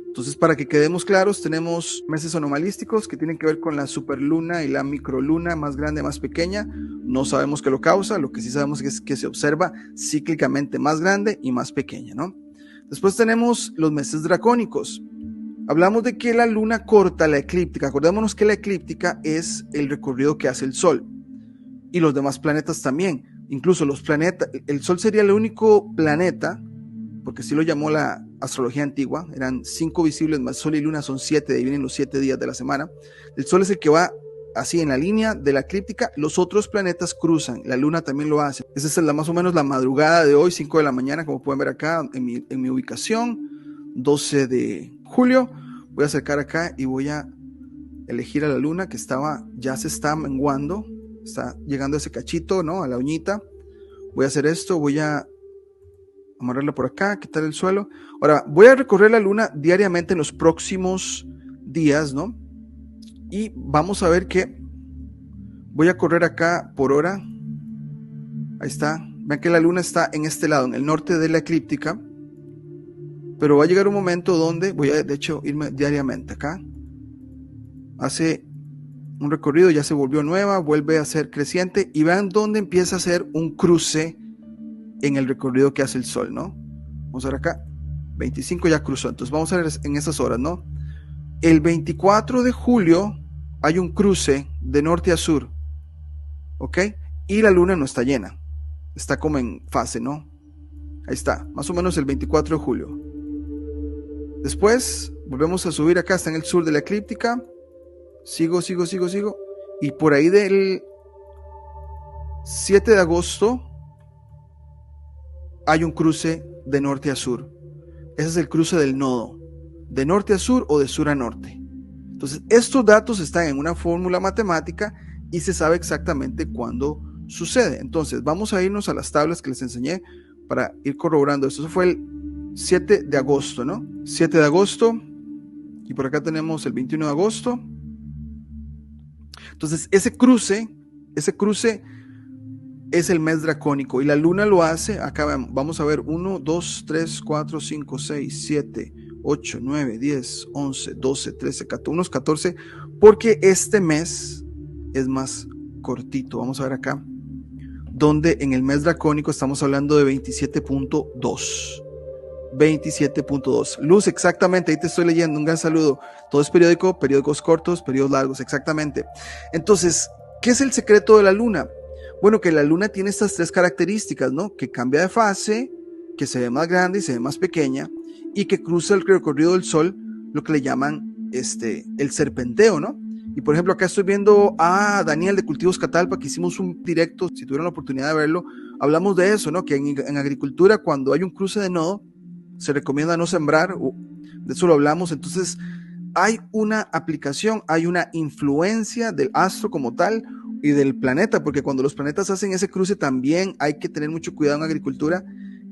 Entonces, para que quedemos claros, tenemos meses anomalísticos que tienen que ver con la superluna y la microluna, más grande, más pequeña. No sabemos qué lo causa, lo que sí sabemos es que se observa cíclicamente más grande y más pequeña, ¿no? Después tenemos los meses dracónicos. Hablamos de que la luna corta la eclíptica. Acordémonos que la eclíptica es el recorrido que hace el Sol y los demás planetas también. Incluso los planetas, el Sol sería el único planeta, porque así lo llamó la astrología antigua, eran 5 visibles más Sol y Luna son 7, de ahí vienen los 7 días de la semana. El Sol es el que va así en la línea de la eclíptica, los otros planetas cruzan, la Luna también lo hace. Esa es más o menos la madrugada de hoy, 5 de la mañana, como pueden ver acá en mi ubicación, 12 de julio. Voy a acercar acá y voy a elegir a la Luna que ya se está menguando, está llegando a ese cachito, ¿no? A la uñita. Voy a hacer esto, voy a amarrarla por acá, quitar el suelo. Ahora, voy a recorrer la luna diariamente en los próximos días, ¿no? Y vamos a ver que voy a correr acá por hora. Ahí está. Vean que la luna está en este lado, en el norte de la eclíptica. Pero va a llegar un momento donde voy a, de hecho, irme diariamente acá. Hace un recorrido, ya se volvió nueva, vuelve a ser creciente. Y vean dónde empieza a hacer un cruce en el recorrido que hace el Sol, ¿no? Vamos a ver acá. 25 ya cruzó. Entonces vamos a ver en esas horas, ¿no? El 24 de julio hay un cruce de norte a sur. ¿Ok? Y la luna no está llena. Está como en fase, ¿no? Ahí está. Más o menos el 24 de julio. Después volvemos a subir acá. Está en el sur de la eclíptica. Sigo. Y por ahí del 7 de agosto hay un cruce de norte a sur. Ese es el cruce del nodo, de norte a sur o de sur a norte. Entonces, estos datos están en una fórmula matemática y se sabe exactamente cuándo sucede. Entonces, vamos a irnos a las tablas que les enseñé para ir corroborando esto. Eso fue el 7 de agosto, ¿no? 7 de agosto. Y por acá tenemos el 21 de agosto. Entonces, ese cruce es el mes dracónico y la luna lo hace. Acá vamos a ver 1, 2, 3, 4, 5, 6, 7, 8, 9, 10, 11, 12, 13, 14, unos 14, porque este mes es más cortito. Vamos a ver acá, donde en el mes dracónico estamos hablando de 27.2. 27.2. Luz, exactamente, ahí te estoy leyendo, un gran saludo. Todo es periódico, periódicos cortos, periodos largos, exactamente. Entonces, ¿qué es el secreto de la luna? Bueno, que la luna tiene estas tres características, ¿no? Que cambia de fase, que se ve más grande y se ve más pequeña, y que cruza el recorrido del sol, lo que le llaman el serpenteo, ¿no? Y por ejemplo, acá estoy viendo a Daniel de Cultivos Catalpa, que hicimos un directo, si tuvieron la oportunidad de verlo, hablamos de eso, ¿no? Que en agricultura, cuando hay un cruce de nodo, se recomienda no sembrar, de eso lo hablamos. Entonces, hay una aplicación, hay una influencia del astro como tal, y del planeta, porque cuando los planetas hacen ese cruce también hay que tener mucho cuidado en agricultura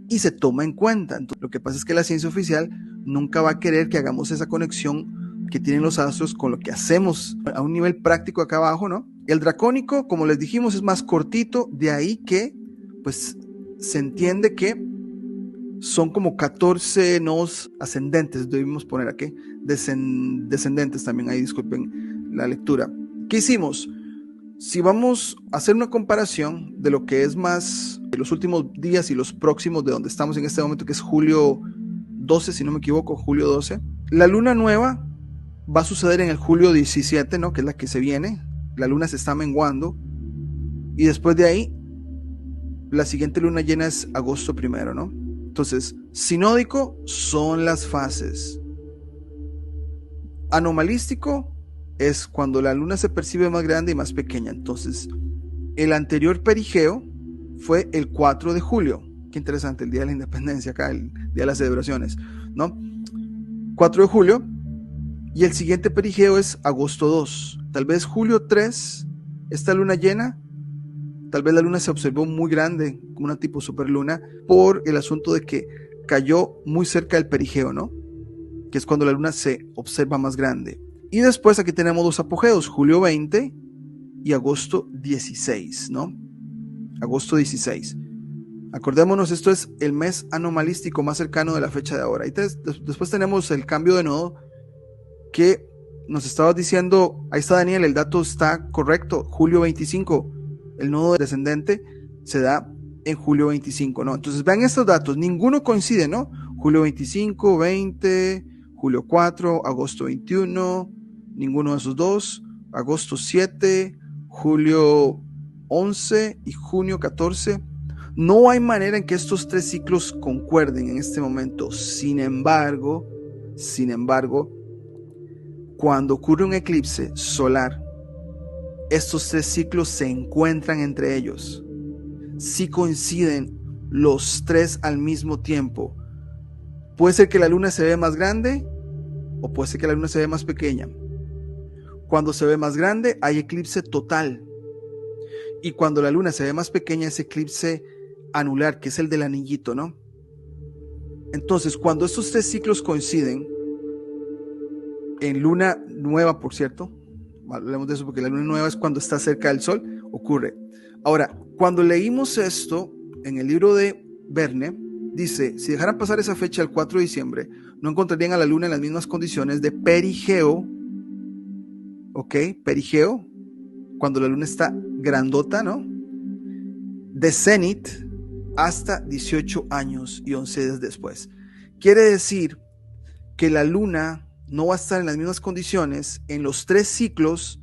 y se toma en cuenta. Entonces, lo que pasa es que la ciencia oficial nunca va a querer que hagamos esa conexión que tienen los astros con lo que hacemos a un nivel práctico acá abajo, ¿no? El dracónico, como les dijimos, es más cortito, de ahí que pues se entiende que son como 14 nodos ascendentes, debimos poner aquí, descendentes también, ahí disculpen la lectura. ¿Qué hicimos? Si vamos a hacer una comparación de lo que es más de los últimos días y los próximos de donde estamos en este momento, que es julio 12, si no me equivoco, julio 12, la luna nueva va a suceder en el julio 17, ¿no? Que es la que se viene. La luna se está menguando y después de ahí la siguiente luna llena es agosto 1, ¿no? Entonces, sinódico son las fases. Anomalístico es cuando la luna se percibe más grande y más pequeña. Entonces, el anterior perigeo fue el 4 de julio. Qué interesante, el día de la independencia acá, el día de las celebraciones, ¿no? 4 de julio. Y el siguiente perigeo es agosto 2. Tal vez julio 3, esta luna llena, tal vez la luna se observó muy grande, como una tipo superluna, por el asunto de que cayó muy cerca del perigeo, ¿no? Que es cuando la luna se observa más grande. Y después aquí tenemos dos apogeos, julio 20 y agosto 16, ¿no? Agosto 16. Acordémonos, esto es el mes anomalístico más cercano de la fecha de ahora. Y después tenemos el cambio de nodo que nos estabas diciendo, ahí está Daniel, el dato está correcto, julio 25, el nodo descendente se da en julio 25, ¿no? Entonces vean estos datos, ninguno coincide, ¿no? Julio 25, 20, julio 4, agosto 21, ninguno de esos dos, agosto 7, julio 11 y junio 14. No hay manera en que estos tres ciclos concuerden en este momento. Sin embargo, cuando ocurre un eclipse solar, estos tres ciclos se encuentran entre ellos. Si coinciden los tres al mismo tiempo, puede ser que la luna se ve más grande o puede ser que la luna se ve más pequeña. Cuando se ve más grande hay eclipse total, y cuando la luna se ve más pequeña es eclipse anular, que es el del anillito, ¿no? Entonces, cuando estos tres ciclos coinciden en luna nueva, por cierto, hablemos de eso porque la luna nueva es cuando está cerca del sol, ocurre. Ahora, cuando leímos esto en el libro de Verne, dice, si dejaran pasar esa fecha el 4 de diciembre, no encontrarían a la luna en las mismas condiciones de perigeo, ¿ok? Perigeo, cuando la luna está grandota, ¿no? De cenit, hasta 18 años y 11 días después. Quiere decir que la luna no va a estar en las mismas condiciones en los 3 ciclos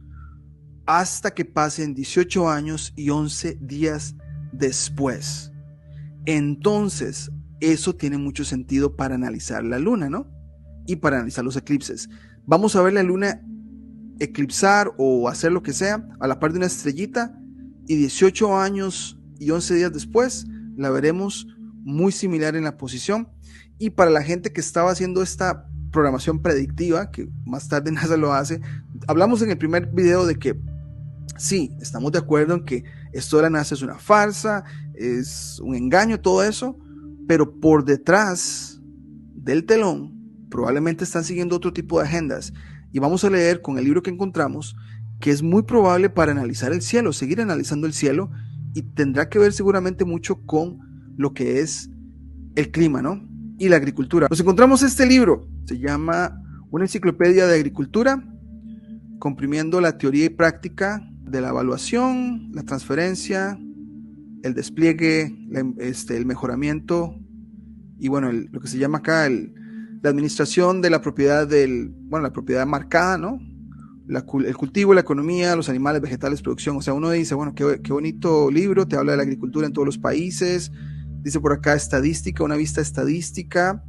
hasta que pasen 18 años y 11 días después. Entonces, eso tiene mucho sentido para analizar la luna, ¿no? Y para analizar los eclipses. Vamos a ver la luna eclipsar o hacer lo que sea a la par de una estrellita, y 18 años y 11 días después la veremos muy similar en la posición. Y para la gente que estaba haciendo esta programación predictiva, que más tarde NASA lo hace, hablamos en el primer video de que sí, estamos de acuerdo en que esto de la NASA es una farsa, es un engaño, todo eso, pero por detrás del telón probablemente están siguiendo otro tipo de agendas. Y vamos a leer con el libro que encontramos que es muy probable para analizar el cielo, seguir analizando el cielo, y tendrá que ver seguramente mucho con lo que es el clima, ¿no? Y la agricultura. Nos encontramos este libro, se llama Una enciclopedia de agricultura, comprimiendo la teoría y práctica de la evaluación, la transferencia, el despliegue, el mejoramiento y bueno, lo que se llama acá la administración de la propiedad la propiedad marcada, ¿no? El cultivo, la economía, los animales, vegetales, producción. O sea, uno dice, bueno, qué bonito libro, te habla de la agricultura en todos los países. Dice por acá estadística, una vista estadística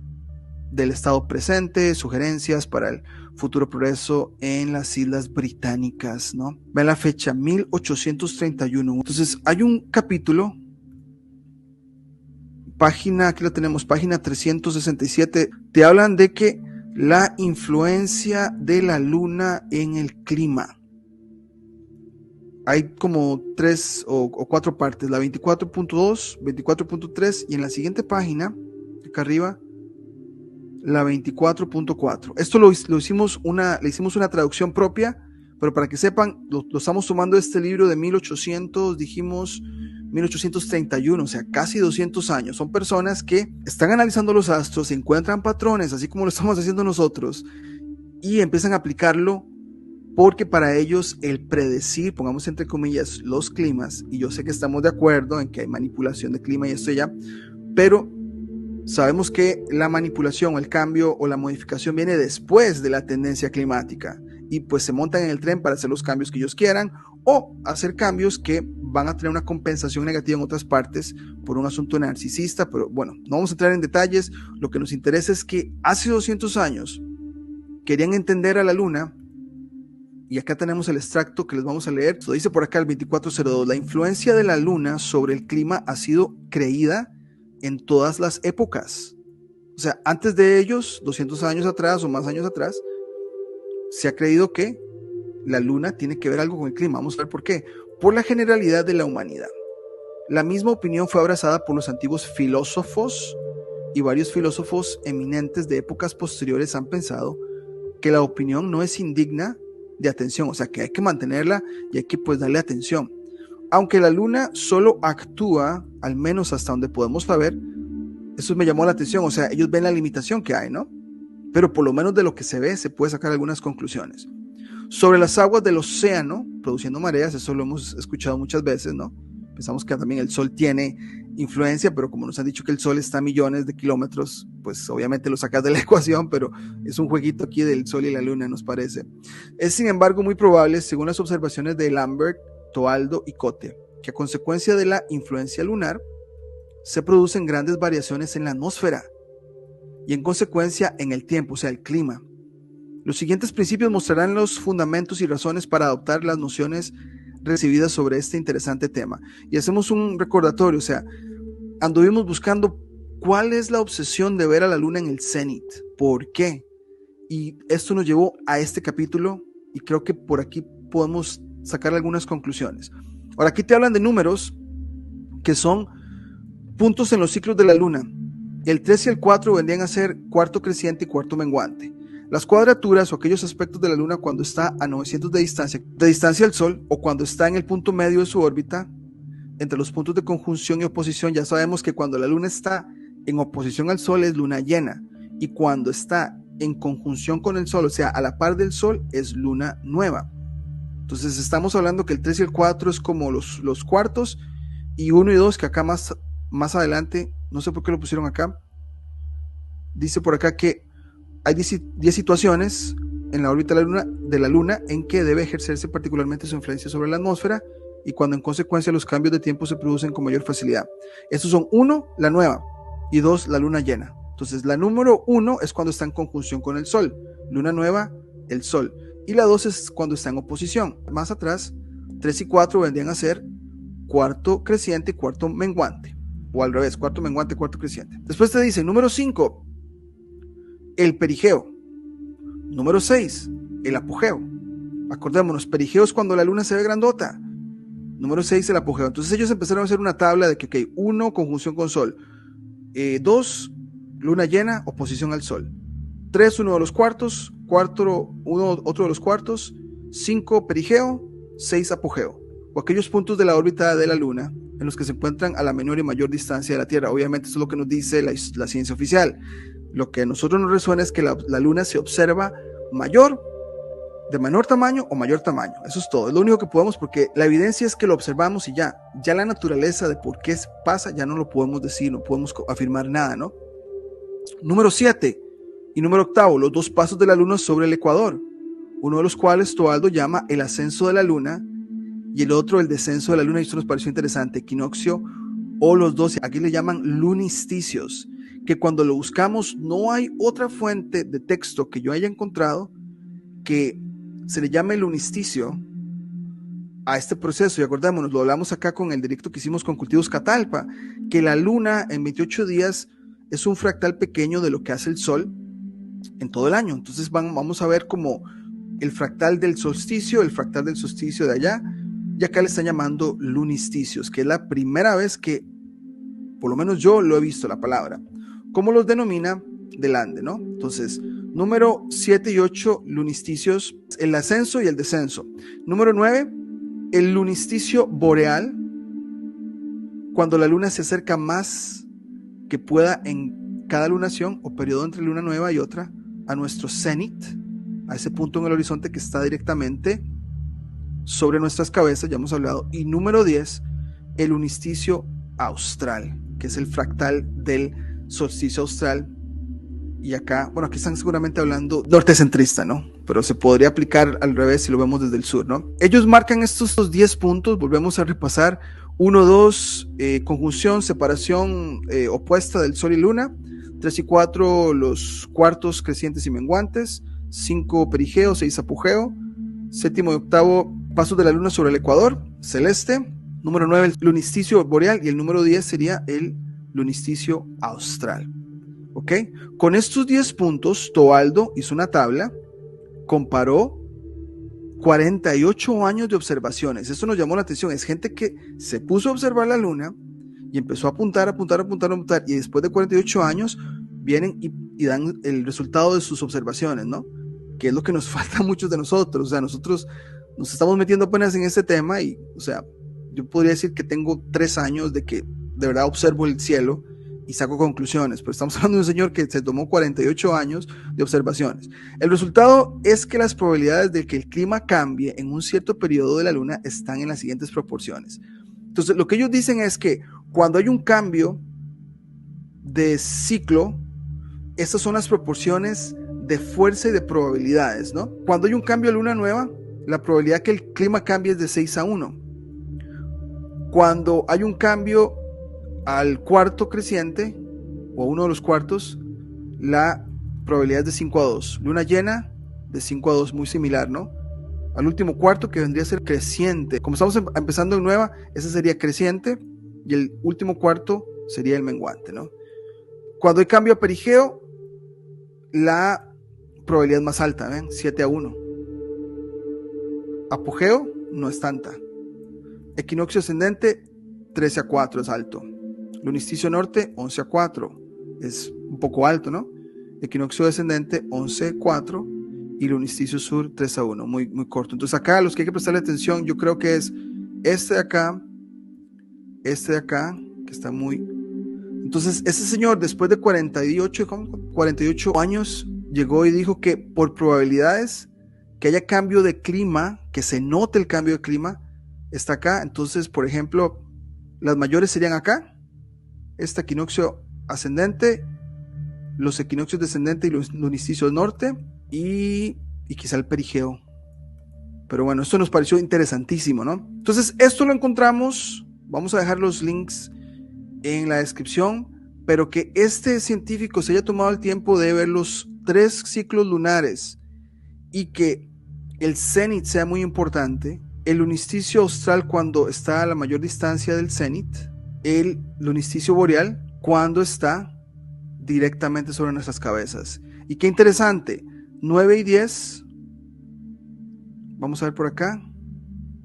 del estado presente, sugerencias para el futuro progreso en las Islas Británicas, ¿no? Vean la fecha, 1831. Entonces, hay un capítulo, aquí lo tenemos, página 367, te hablan de que la influencia de la luna en el clima. Hay como 3 o 4 partes, la 24.2, 24.3 y en la siguiente página, acá arriba, la 24.4. Esto le hicimos una traducción propia, pero para que sepan, lo estamos tomando de este libro de 1831, o sea, casi 200 años. Son personas que están analizando los astros, encuentran patrones, así como lo estamos haciendo nosotros, y empiezan a aplicarlo, porque para ellos el predecir, pongamos entre comillas, los climas, y yo sé que estamos de acuerdo en que hay manipulación de clima y esto ya, pero sabemos que la manipulación o el cambio o la modificación viene después de la tendencia climática, y pues se montan en el tren para hacer los cambios que ellos quieran o hacer cambios que van a tener una compensación negativa en otras partes por un asunto narcisista. Pero bueno, no vamos a entrar en detalles. Lo que nos interesa es que hace 200 años querían entender a la luna, y acá tenemos el extracto que les vamos a leer. Lo dice por acá el 2402, la influencia de la luna sobre el clima ha sido creída en todas las épocas. O sea, antes de ellos, 200 años atrás o más años atrás, se ha creído que la luna tiene que ver algo con el clima. Vamos a ver por qué. Por la generalidad de la humanidad. La misma opinión fue abrazada por los antiguos filósofos, y varios filósofos eminentes de épocas posteriores han pensado que la opinión no es indigna de atención, o sea que hay que mantenerla y hay que pues darle atención. Aunque la luna solo actúa, al menos hasta donde podemos saber, eso me llamó la atención, o sea, ellos ven la limitación que hay, ¿no? Pero por lo menos de lo que se ve se puede sacar algunas conclusiones. Sobre las aguas del océano, produciendo mareas, eso lo hemos escuchado muchas veces, ¿no? Pensamos que también el sol tiene influencia, pero como nos han dicho que el sol está a millones de kilómetros, pues obviamente lo sacas de la ecuación, pero es un jueguito aquí del sol y la luna, nos parece. Es sin embargo muy probable, según las observaciones de Lambert, Toaldo y Cote, que a consecuencia de la influencia lunar se producen grandes variaciones en la atmósfera y en consecuencia en el tiempo, o sea, el clima. Los siguientes principios mostrarán los fundamentos y razones para adoptar las nociones recibidas sobre este interesante tema. Y hacemos un recordatorio, o sea, anduvimos buscando cuál es la obsesión de ver a la luna en el cenit, ¿por qué? Y esto nos llevó a este capítulo, y creo que por aquí podemos sacar algunas conclusiones. Ahora, aquí te hablan de números que son puntos en los ciclos de la luna. El 3 y el 4 vendrían a ser cuarto creciente y cuarto menguante. Las cuadraturas o aquellos aspectos de la luna cuando está a 900 de distancia al Sol, o cuando está en el punto medio de su órbita, entre los puntos de conjunción y oposición. Ya sabemos que cuando la luna está en oposición al Sol es luna llena, y cuando está en conjunción con el Sol, o sea, a la par del Sol, es luna nueva. Entonces estamos hablando que el 3 y el 4 es como los cuartos, y 1 y 2, que acá más más adelante, no sé por qué lo pusieron acá, dice por acá que hay 10 situaciones en la órbita de la Luna en que debe ejercerse particularmente su influencia sobre la atmósfera y cuando en consecuencia los cambios de tiempo se producen con mayor facilidad. Estos son 1, la nueva, y 2, la luna llena. Entonces la número 1 es cuando está en conjunción con el Sol, luna nueva, el Sol, y la 2 es cuando está en oposición. Más atrás, 3 y 4 vendrían a ser cuarto creciente y cuarto menguante, o al revés, cuarto menguante, cuarto creciente. Después te dice, número 5, el perigeo. Número 6, el apogeo. Acordémonos, perigeo es cuando la luna se ve grandota. Número 6, el apogeo. Entonces ellos empezaron a hacer una tabla de que, ok, 1, conjunción con Sol. 2, luna llena, oposición al Sol. 3, uno de los cuartos. 4, otro de los cuartos. 5, perigeo. 6, apogeo. O aquellos puntos de la órbita de la luna en los que se encuentran a la menor y mayor distancia de la Tierra. Obviamente esto es lo que nos dice la ciencia oficial. Lo que a nosotros nos resuena es que la luna se observa de menor tamaño o mayor tamaño. Eso es todo, es lo único que podemos, porque la evidencia es que lo observamos y ya la naturaleza de por qué pasa ya no lo podemos decir, no podemos afirmar nada, ¿no? Número 7 y número 8, los 2 pasos de la luna sobre el ecuador, uno de los cuales Toaldo llama el ascenso de la luna y el otro el descenso de la luna, y esto nos pareció interesante, equinoccio, o los dos, aquí le llaman lunisticios, que cuando lo buscamos no hay otra fuente de texto que yo haya encontrado que se le llame lunisticio a este proceso. Y acordémonos, lo hablamos acá con el directo que hicimos con Cultivos Catalpa, que la luna en 28 días es un fractal pequeño de lo que hace el Sol en todo el año. Entonces vamos a ver como el fractal del solsticio de allá, y acá le están llamando lunisticios, que es la primera vez que por lo menos yo lo he visto la palabra. ¿Cómo los denomina? Delande, ¿no? Entonces, número 7 y 8, lunisticios, el ascenso y el descenso. Número 9, el lunisticio boreal, cuando la luna se acerca más que pueda en cada lunación o periodo entre luna nueva y otra a nuestro cenit, a ese punto en el horizonte que está directamente sobre nuestras cabezas, ya hemos hablado. Y número 10, el lunisticio austral, que es el fractal del solsticio austral. Y acá, bueno, aquí están seguramente hablando nortecentrista, ¿no? Pero se podría aplicar al revés si lo vemos desde el sur, ¿no? Ellos marcan estos 10 puntos, volvemos a repasar. 1, 2, conjunción, separación opuesta del Sol y Luna. 3 y 4, los cuartos crecientes y menguantes. 5, perigeo. 6, apogeo. 7 y 8, pasos de la luna sobre el ecuador, celeste. Número 9, el lunisticio boreal, y el número 10 sería el lunisticio austral. ¿Ok? Con estos 10 puntos, Toaldo hizo una tabla, comparó 48 años de observaciones. Esto nos llamó la atención. Es gente que se puso a observar la luna y empezó a apuntar, y después de 48 años vienen y dan el resultado de sus observaciones, ¿no? Que es lo que nos falta a muchos de nosotros. O sea, nosotros nos estamos metiendo apenas en este tema y, o sea, yo podría decir que tengo 3 años de que de verdad observo el cielo y saco conclusiones, pero estamos hablando de un señor que se tomó 48 años de observaciones. El resultado es que las probabilidades de que el clima cambie en un cierto periodo de la luna están en las siguientes proporciones. Entonces, lo que ellos dicen es que cuando hay un cambio de ciclo, estas son las proporciones de fuerza y de probabilidades, ¿no? Cuando hay un cambio de luna nueva, la probabilidad que el clima cambie es de 6 a 1. Cuando hay un cambio al cuarto creciente o a uno de los cuartos, la probabilidad es de 5 a 2. Luna llena, de 5 a 2, muy similar, ¿no? Al último cuarto, que vendría a ser creciente. Como estamos empezando en nueva, ese sería creciente, y el último cuarto sería el menguante, ¿no? Cuando hay cambio a perigeo, la probabilidad es más alta, ¿ven? 7 a 1. Apogeo no es tanta. Equinoccio ascendente, 13 a 4 es alto. Lunisticio norte, 11 a 4. Es un poco alto, ¿no? Equinoccio descendente, 11 a 4. Y lunisticio sur, 3 a 1. Muy, muy corto. Entonces acá los que hay que prestarle atención, yo creo que es este de acá, que está muy... Entonces ese señor, después de 48 años, llegó y dijo que por probabilidades que haya cambio de clima, que se note el cambio de clima, está acá. Entonces, por ejemplo, las mayores serían acá, este equinoccio ascendente, los equinoccios descendentes y los lunisticios norte y quizá el perigeo. Pero bueno, esto nos pareció interesantísimo, ¿no? Entonces, esto lo encontramos, vamos a dejar los links en la descripción, pero que este científico se haya tomado el tiempo de ver los 3 ciclos lunares y que el cenit sea muy importante, el lunisticio austral cuando está a la mayor distancia del cenit, el lunisticio boreal cuando está directamente sobre nuestras cabezas. Y qué interesante, 9 y 10, vamos a ver por acá,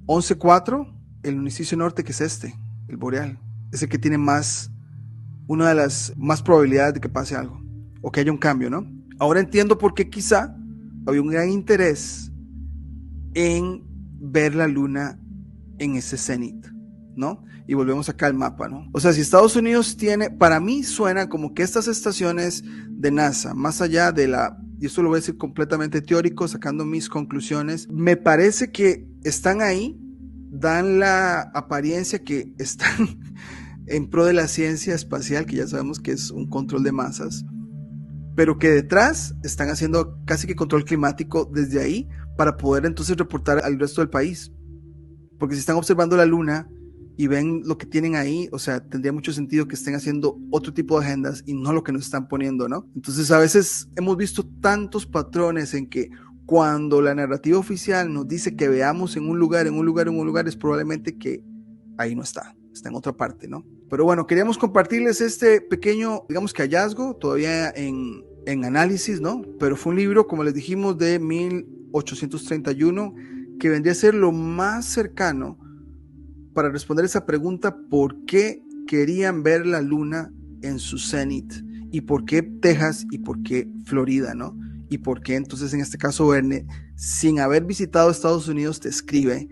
11-4, el lunisticio norte, que es este, el boreal, es el que tiene una de las más probabilidades de que pase algo o que haya un cambio, ¿no? Ahora entiendo por qué quizá había un gran interés en ver la luna en ese cenit, ¿no? Y volvemos acá al mapa, ¿no? O sea, si Estados Unidos tiene, para mí suena como que estas estaciones de NASA, más allá de y esto lo voy a decir completamente teórico, sacando mis conclusiones, me parece que están ahí, dan la apariencia que están en pro de la ciencia espacial, que ya sabemos que es un control de masas, pero que detrás están haciendo casi que control climático desde ahí para poder entonces reportar al resto del país. Porque si están observando la luna y ven lo que tienen ahí, o sea, tendría mucho sentido que estén haciendo otro tipo de agendas y no lo que nos están poniendo, ¿no? Entonces a veces hemos visto tantos patrones en que cuando la narrativa oficial nos dice que veamos en un lugar, es probablemente que ahí no está en otra parte, ¿no? Pero bueno, queríamos compartirles este pequeño, digamos que hallazgo, todavía en análisis, ¿no? Pero fue un libro, como les dijimos, de 1831, que vendría a ser lo más cercano para responder esa pregunta: ¿por qué querían ver la luna en su cenit? ¿Y por qué Texas? ¿Y por qué Florida, no? ¿Y por qué entonces en este caso Verne, sin haber visitado Estados Unidos, te escribe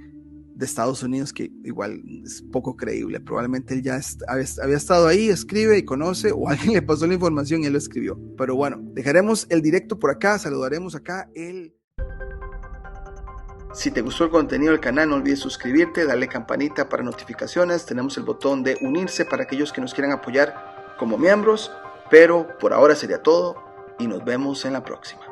de Estados Unidos, que igual es poco creíble? Probablemente él ya había estado ahí, escribe y conoce, o alguien le pasó la información y él lo escribió. Pero bueno, dejaremos el directo por acá, saludaremos acá Si te gustó el contenido del canal, no olvides suscribirte, darle campanita para notificaciones. Tenemos el botón de unirse para aquellos que nos quieran apoyar como miembros. Pero por ahora sería todo y nos vemos en la próxima.